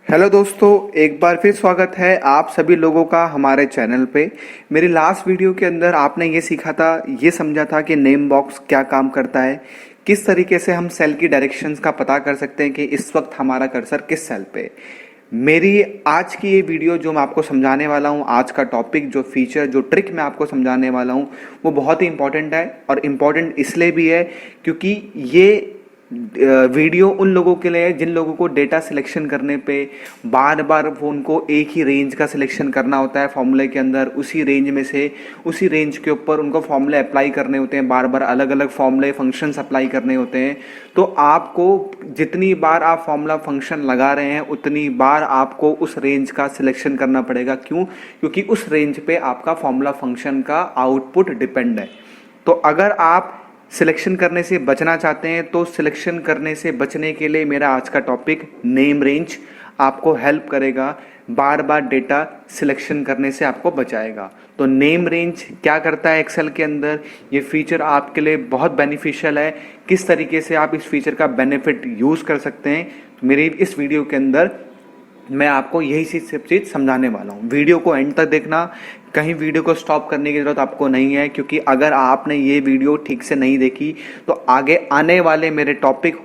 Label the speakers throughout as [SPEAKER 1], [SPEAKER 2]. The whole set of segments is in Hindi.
[SPEAKER 1] हेलो दोस्तों, एक बार फिर स्वागत है आप सभी लोगों का हमारे चैनल पे। मेरी लास्ट वीडियो के अंदर आपने ये सीखा था, ये समझा था कि नेम बॉक्स क्या काम करता है, किस तरीके से हम सेल की डायरेक्शंस का पता कर सकते हैं कि इस वक्त हमारा कर्सर किस सेल पे। मेरी आज की ये वीडियो जो मैं आपको समझाने वाला हूँ, आज का टॉपिक, जो फीचर, जो ट्रिक मैं आपको समझाने वाला हूँ, वो बहुत ही इंपॉर्टेंट है। और इम्पॉर्टेंट इसलिए भी है क्योंकि ये वीडियो उन लोगों के लिए है जिन लोगों को डेटा सिलेक्शन करने पे बार बार उनको एक ही रेंज का सिलेक्शन करना होता है फॉर्मूले के अंदर, उसी रेंज में से उसी रेंज के ऊपर उनको फॉर्मूले अप्लाई करने होते हैं, बार बार अलग अलग फॉर्मूले फंक्शंस अप्लाई करने होते हैं। तो आपको जितनी बार आप फॉर्मूला फंक्शन लगा रहे हैं उतनी बार आपको उस रेंज का सिलेक्शन करना पड़ेगा। क्यों? क्योंकि उस रेंज पे आपका फॉर्मूला फंक्शन का आउटपुट डिपेंड है। तो अगर आप सिलेक्शन करने से बचना चाहते हैं तो सिलेक्शन करने से बचने के लिए मेरा आज का टॉपिक नेम रेंज आपको हेल्प करेगा, बार बार डेटा सिलेक्शन करने से आपको बचाएगा। तो नेम रेंज क्या करता है एक्सेल के अंदर, ये फीचर आपके लिए बहुत बेनिफिशियल है। किस तरीके से आप इस फीचर का बेनिफिट यूज कर सकते हैं, तो मेरी इस वीडियो के अंदर मैं आपको यही सब चीज समझाने वाला हूँ। वीडियो को एंड तक देखना, कहीं वीडियो को स्टॉप करने की जरूरत आपको नहीं है, क्योंकि अगर आपने ये वीडियो ठीक से नहीं देखी तो आगे आने वाले मेरे टॉपिक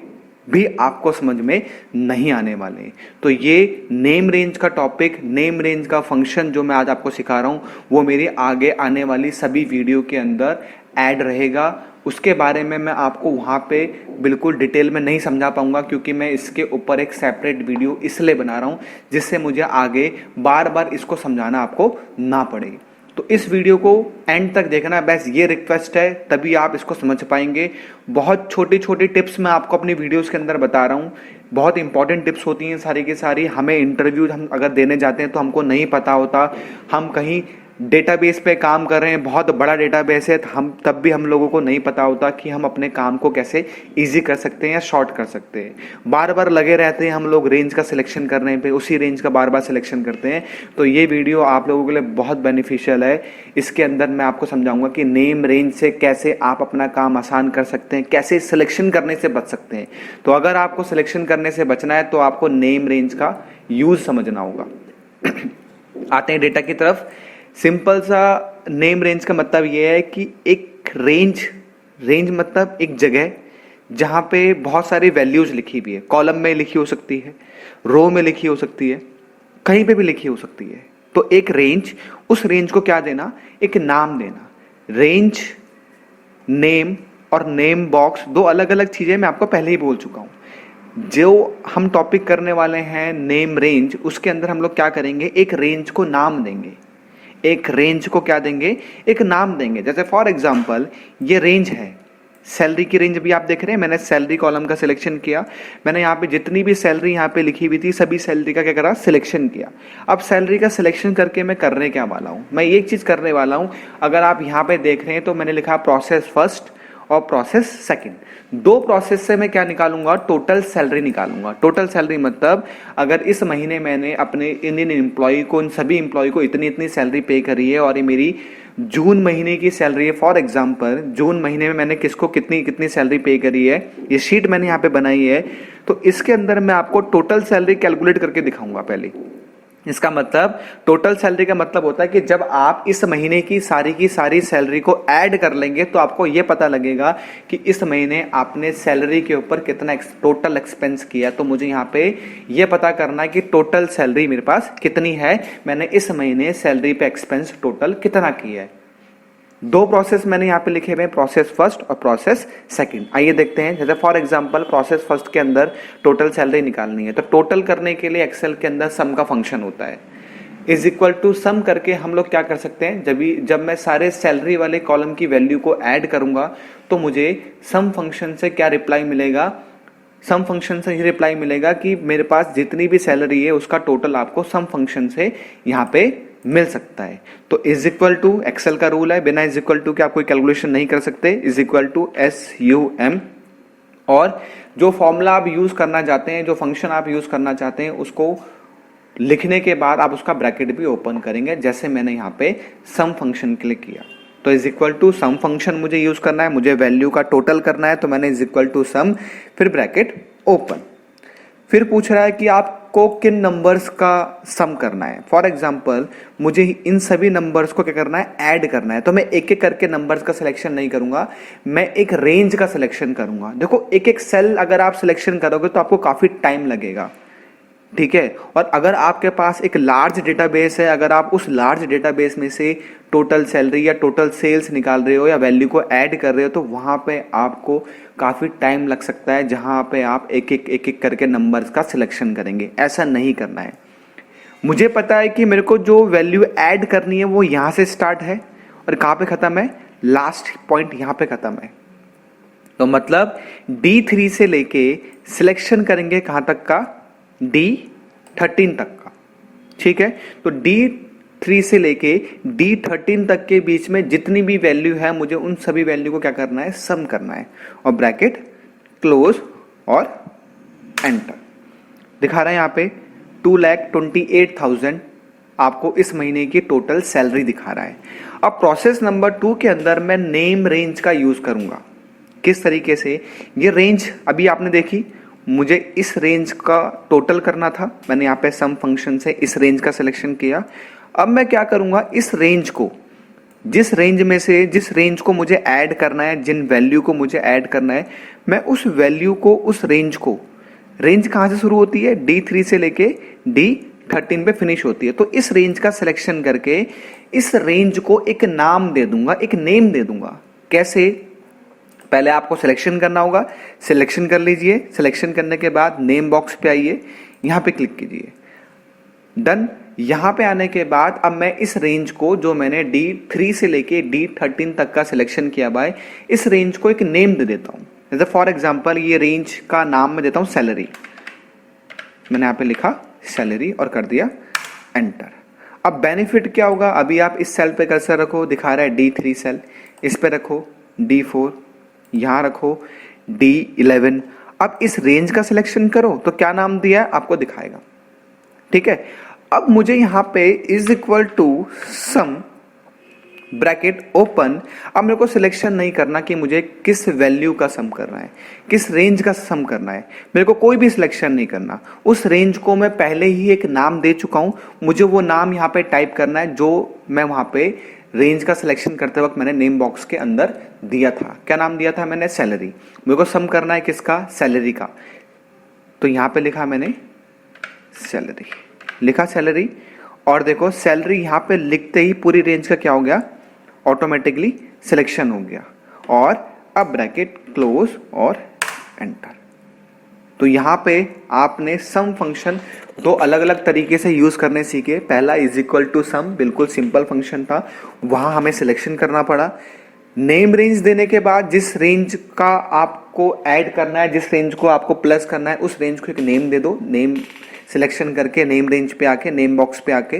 [SPEAKER 1] भी आपको समझ में नहीं आने वाले। तो ये नेम रेंज का टॉपिक, नेम रेंज का फंक्शन जो मैं आज आपको सिखा रहा हूँ, वो मेरी आगे आने वाली सभी वीडियो के अंदर ऐड रहेगा। उसके बारे में मैं आपको वहाँ पे बिल्कुल डिटेल में नहीं समझा पाऊंगा, क्योंकि मैं इसके ऊपर एक सेपरेट वीडियो इसलिए बना रहा हूँ जिससे मुझे आगे बार बार इसको समझाना आपको ना पड़े। तो इस वीडियो को एंड तक देखना, बस ये रिक्वेस्ट है, तभी आप इसको समझ पाएंगे। बहुत छोटी छोटी टिप्स मैं आपको अपनी वीडियोस के अंदर बता रहा हूँ, बहुत इंपॉर्टेंट टिप्स होती हैं सारी की सारी। हमें इंटरव्यू हम अगर देने जाते हैं तो हमको नहीं पता होता, हम कहीं डेटाबेस पे काम कर रहे हैं, बहुत बड़ा डेटाबेस है, तब भी हम लोगों को नहीं पता होता कि हम अपने काम को कैसे इजी कर सकते हैं या शॉर्ट कर सकते हैं। बार बार लगे रहते हैं हम लोग रेंज का सिलेक्शन करने पे, उसी रेंज का बार बार सिलेक्शन करते हैं। तो ये वीडियो आप लोगों के लिए बहुत बेनिफिशियल है। इसके अंदर मैं आपको समझाऊंगा कि नेम रेंज से कैसे आप अपना काम आसान कर सकते हैं, कैसे सिलेक्शन करने से बच सकते हैं। तो अगर आपको सिलेक्शन करने से बचना है तो आपको नेम रेंज का यूज समझना होगा। आते हैं डेटा की तरफ। सिंपल सा नेम रेंज का मतलब यह है कि एक रेंज मतलब एक जगह जहां पे बहुत सारी वैल्यूज लिखी हुई है, कॉलम में लिखी हो सकती है, रो में लिखी हो सकती है, कहीं पे भी लिखी हो सकती है। तो एक रेंज, उस रेंज को क्या देना, एक नाम देना। रेंज, नेम और नेम बॉक्स दो अलग अलग चीजें, मैं आपको पहले ही बोल चुका हूं। जो हम टॉपिक करने वाले हैं नेम रेंज, उसके अंदर हम लोग क्या करेंगे, एक रेंज को नाम देंगे। एक रेंज को क्या देंगे, एक नाम देंगे। जैसे फॉर एग्जांपल ये रेंज है, सैलरी की रेंज भी आप देख रहे हैं, मैंने सैलरी कॉलम का सिलेक्शन किया। मैंने यहाँ पे जितनी भी सैलरी यहाँ पे लिखी हुई थी सभी सैलरी का क्या करा, सिलेक्शन किया। अब सैलरी का सिलेक्शन करके मैं करने क्या वाला हूँ, मैं एक चीज करने वाला हूँ। अगर आप यहाँ पे देख रहे हैं तो मैंने लिखा प्रोसेस फर्स्ट और प्रोसेस सेकंड। दो प्रोसेस से मैं क्या निकालूंगा, टोटल सैलरी निकालूंगा। टोटल सैलरी मतलब अगर इस महीने मैंने अपने इन एम्प्लॉय को, इन सभी एम्प्लॉय को इतनी इतनी सैलरी पे करी है और ये मेरी जून महीने की सैलरी है। फॉर एग्जांपल जून महीने में मैंने किसको कितनी कितनी सैलरी पे करी है, ये शीट मैंने यहाँ पे बनाई है। तो इसके अंदर मैं आपको टोटल सैलरी कैलकुलेट करके दिखाऊंगा पहले। इसका मतलब, टोटल सैलरी का मतलब होता है कि जब आप इस महीने की सारी सैलरी को ऐड कर लेंगे तो आपको यह पता लगेगा कि इस महीने आपने सैलरी के ऊपर कितना टोटल एक्सपेंस किया। तो मुझे यहाँ पे यह पता करना है कि टोटल सैलरी मेरे पास कितनी है, मैंने इस महीने सैलरी पे एक्सपेंस टोटल कितना किया है। दो प्रोसेस मैंने यहाँ पे लिखे हुए हैं, प्रोसेस फर्स्ट और प्रोसेस सेकंड। आइए देखते हैं। जैसे फॉर एग्जांपल प्रोसेस फर्स्ट के अंदर टोटल सैलरी निकालनी है, तो टोटल करने के लिए एक्सेल के अंदर सम का फंक्शन होता है। इज इक्वल टू सम करके हम लोग क्या कर सकते हैं, जब मैं सारे सैलरी वाले कॉलम की वैल्यू को ऐड करूंगा तो मुझे सम फंक्शन से क्या रिप्लाई मिलेगा, सम फंक्शन से ही रिप्लाई मिलेगा कि मेरे पास जितनी भी सैलरी है उसका टोटल आपको सम फंक्शन से यहाँ पे मिल सकता है। तो इज इक्वल टू, एक्सेल का रूल है, बिना इज इक्वल टू के आप कोई कैलकुलेशन नहीं कर सकते। इज इक्वल टू SUM, और जो फॉर्मूला आप यूज करना चाहते हैं, जो फंक्शन आप यूज करना चाहते हैं, उसको लिखने के बाद आप उसका ब्रैकेट भी ओपन करेंगे, जैसे मैंने यहाँ पे सम फंक्शन क्लिक किया। तो is equal to sum function मुझे यूज करना है, मुझे वैल्यू का टोटल करना है, तो मैंने इज इक्वल टू सम, फिर ब्रैकेट ओपन। फिर पूछ रहा है कि आप आपको किन नंबर्स का सम करना है। फॉर एग्जाम्पल मुझे इन सभी नंबर्स को क्या करना है, ऐड करना है, तो मैं एक एक करके नंबर्स का सिलेक्शन नहीं करूंगा, मैं एक रेंज का सिलेक्शन करूंगा। देखो एक एक सेल अगर आप सिलेक्शन करोगे तो आपको काफी टाइम लगेगा, ठीक है। और अगर आपके पास एक लार्ज डेटाबेस है, अगर आप उस लार्ज डेटाबेस में से टोटल सैलरी या टोटल सेल्स निकाल रहे हो या वैल्यू को ऐड कर रहे हो, तो वहां पे आपको काफी टाइम लग सकता है, जहां पे आप एक एक करके नंबर्स का सिलेक्शन करेंगे। ऐसा नहीं करना है। मुझे पता है कि मेरे को जो वैल्यू ऐड करनी है वो यहां से स्टार्ट है और कहां पे खत्म है, लास्ट पॉइंट यहां पे खत्म है। तो मतलब D3 से लेके सिलेक्शन करेंगे कहां तक का, D13 तक का, ठीक है। तो D3 से लेके D13 तक के बीच में जितनी भी वैल्यू है मुझे उन सभी वैल्यू को क्या करना है, सम करना है, और ब्रैकेट क्लोज और एंटर। दिखा रहा है यहां पे 2,28,000 आपको इस महीने की टोटल सैलरी दिखा रहा है। अब प्रोसेस नंबर 2 के अंदर मैं नेम रेंज का यूज करूंगा। किस तरीके से, ये रेंज अभी आपने देखी, मुझे इस रेंज का टोटल करना था, मैंने यहाँ पे सम फंक्शन से इस रेंज का सिलेक्शन किया। अब मैं क्या करूंगा, इस रेंज को, जिस रेंज में से जिस रेंज को मुझे ऐड करना है, जिन वैल्यू को मुझे ऐड करना है, मैं उस वैल्यू को, उस रेंज को, रेंज कहां से शुरू होती है, D3 से लेके D13 पे फिनिश होती है। तो इस रेंज का सिलेक्शन करके इस रेंज को एक नाम दे दूंगा, एक नेम दे दूंगा। कैसे, पहले आपको सिलेक्शन करना होगा, सिलेक्शन कर लीजिए। सिलेक्शन करने के बाद नेम बॉक्स पे आइए, यहां पे क्लिक कीजिए, डन। यहां पे आने के बाद अब मैं इस रेंज को, जो मैंने D3 से लेके D13 तक का सिलेक्शन किया बाय, इस रेंज को एक नेम दे देता हूं। जैसे फॉर एग्जांपल ये रेंज का नाम मैं देता हूं सैलरी। मैंने यहां पे लिखा सैलरी और कर दिया एंटर। अब बेनिफिट क्या होगा, अभी आप इस सेल पे कर्सर रखो, दिखा रहा है D3 सेल, इस पे रखो D4, यहां रखो D11। अब इस रेंज का सिलेक्शन करो तो क्या नाम दिया है आपको दिखाएगा, ठीक है। अब मुझे यहां पे is equal to sum bracket open. अब मेरे को सिलेक्शन नहीं करना कि मुझे किस वैल्यू का सम करना है, किस रेंज का सम करना है, मेरे को कोई भी सिलेक्शन नहीं करना। उस रेंज को मैं पहले ही एक नाम दे चुका हूं, मुझे वो नाम यहां पे टाइप करना है जो मैं वहां पे रेंज का सिलेक्शन करते वक्त मैंने नेम बॉक्स के अंदर दिया था। क्या नाम दिया था मैंने, सैलरी। मेरे को सम करना है किसका, सैलरी का। तो यहां पे लिखा मैंने सैलरी, लिखा सैलरी, और देखो सैलरी यहां पे लिखते ही पूरी रेंज का क्या हो गया, ऑटोमेटिकली सिलेक्शन हो गया। और अब ब्रैकेट क्लोज और एंटर। तो यहां पे आपने सम फंक्शन दो अलग अलग तरीके से यूज करने सीखे। पहला इज इक्वल टू सम, बिल्कुल सिंपल फंक्शन था, वहां हमें सिलेक्शन करना पड़ा। नेम रेंज देने के बाद जिस रेंज का आपको ऐड करना है, जिस रेंज को आपको प्लस करना है, उस रेंज को एक नेम दे दो। नेम सिलेक्शन करके नेम रेंज पे आके, नेम बॉक्स पे आके,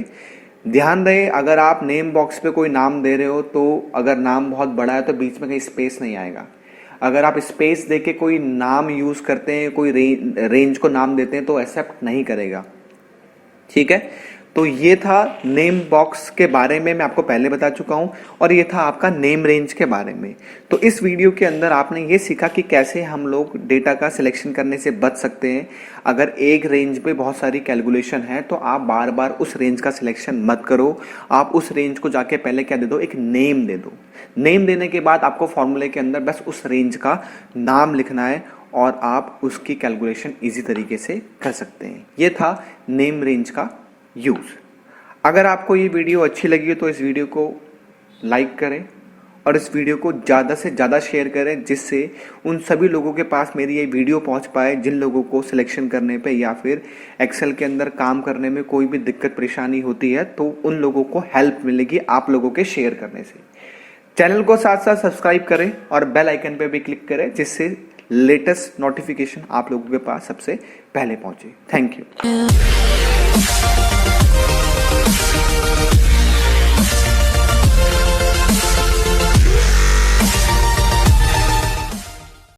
[SPEAKER 1] ध्यान रहे अगर आप नेम बॉक्स पे कोई नाम दे रहे हो तो अगर नाम बहुत बड़ा है तो बीच में कहीं स्पेस नहीं आएगा। अगर आप स्पेस देके कोई नाम यूज करते हैं, कोई रेंज को नाम देते हैं तो एक्सेप्ट नहीं करेगा, ठीक है। तो ये था नेम बॉक्स के बारे में, मैं आपको पहले बता चुका हूं, और ये था आपका नेम रेंज के बारे में। तो इस वीडियो के अंदर आपने ये सीखा कि कैसे हम लोग डेटा का सिलेक्शन करने से बच सकते हैं। अगर एक रेंज पे बहुत सारी कैलकुलेशन है तो आप बार बार उस रेंज का सिलेक्शन मत करो, आप उस रेंज को जाके पहले क्या दे दो, एक नेम दे दो। नेम देने के बाद आपको फॉर्मूले के अंदर बस उस रेंज का नाम लिखना है और आप उसकी कैलकुलेशन इजी तरीके से कर सकते हैं। ये था नेम रेंज का यूज। अगर आपको ये वीडियो अच्छी लगी तो इस वीडियो को लाइक करें और इस वीडियो को ज़्यादा से ज़्यादा शेयर करें, जिससे उन सभी लोगों के पास मेरी ये वीडियो पहुंच पाए जिन लोगों को सिलेक्शन करने पे या फिर एक्सेल के अंदर काम करने में कोई भी दिक्कत परेशानी होती है, तो उन लोगों को हेल्प मिलेगी आप लोगों के शेयर करने से। चैनल को साथ साथ सब्सक्राइब करें और बेल आइकन पे भी क्लिक करें, जिससे लेटेस्ट नोटिफिकेशन आप लोगों के पास सबसे पहले पहुंचे। Thank you.